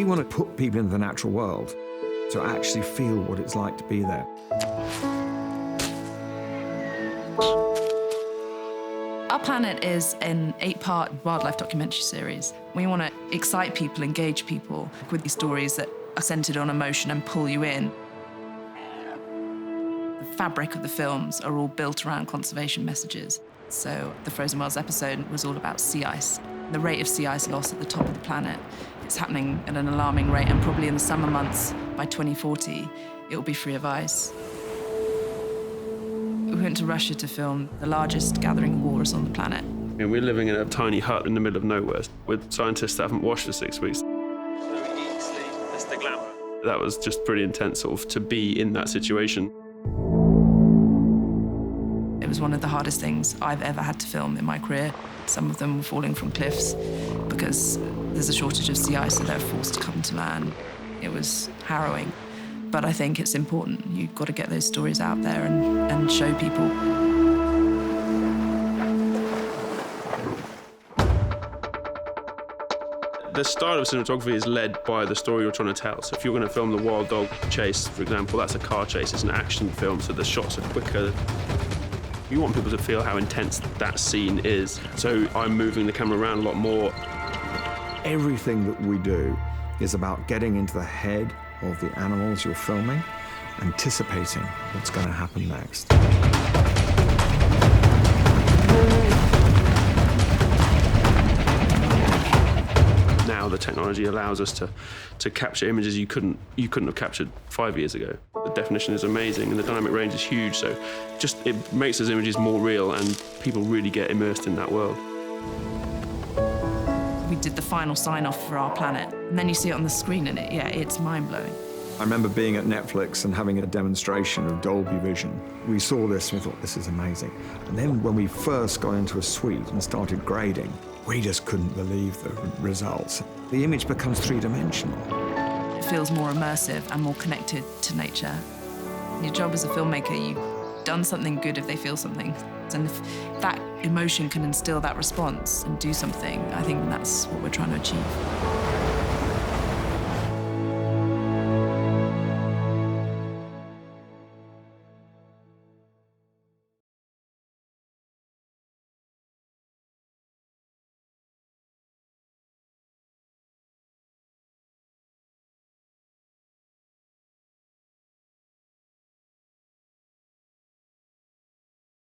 want to put people into the natural world to actually feel what it's like to be there. Our Planet is an 8-part wildlife documentary series. We want to excite people, engage people with these stories that are centred on emotion and pull you in. The fabric of the films are all built around conservation messages. So the Frozen Whales episode was all about sea ice. The rate of sea ice loss at the top of the planet, it's happening at an alarming rate, and probably in the summer months, by 2040, it will be free of ice. We went to Russia to film the largest gathering of walrus on the planet. And we're living in a tiny hut in the middle of nowhere with scientists that haven't washed for 6 weeks. That's the glamour. That was just pretty intense, sort of, to be in that situation. It was one of the hardest things I've ever had to film in my career. Some of them were falling from cliffs because there's a shortage of sea ice, so they're forced to come to land. It was harrowing, but I think it's important. You've got to get those stories out there and show people. The style of cinematography is led by the story you're trying to tell. So if you're going to film the wild dog chase, for example, that's a car chase, it's an action film, so the shots are quicker. You want people to feel how intense that scene is. So I'm moving the camera around a lot more. Everything that we do is about getting into the head of the animals you're filming, anticipating what's going to happen next. Now the technology allows us to capture images you couldn't have captured 5 years ago. The definition is amazing and the dynamic range is huge, so just it makes those images more real and people really get immersed in that world. We did the final sign-off for Our Planet, and then you see it on the screen and it's mind-blowing. I remember being at Netflix and having a demonstration of Dolby Vision. We saw this and we thought, this is amazing. And then when we first got into a suite and started grading, we just couldn't believe the results. The image becomes three-dimensional. It feels more immersive and more connected to nature. Your job as a filmmaker, you've done something good if they feel something. And if that emotion can instill that response and do something, I think that's what we're trying to achieve.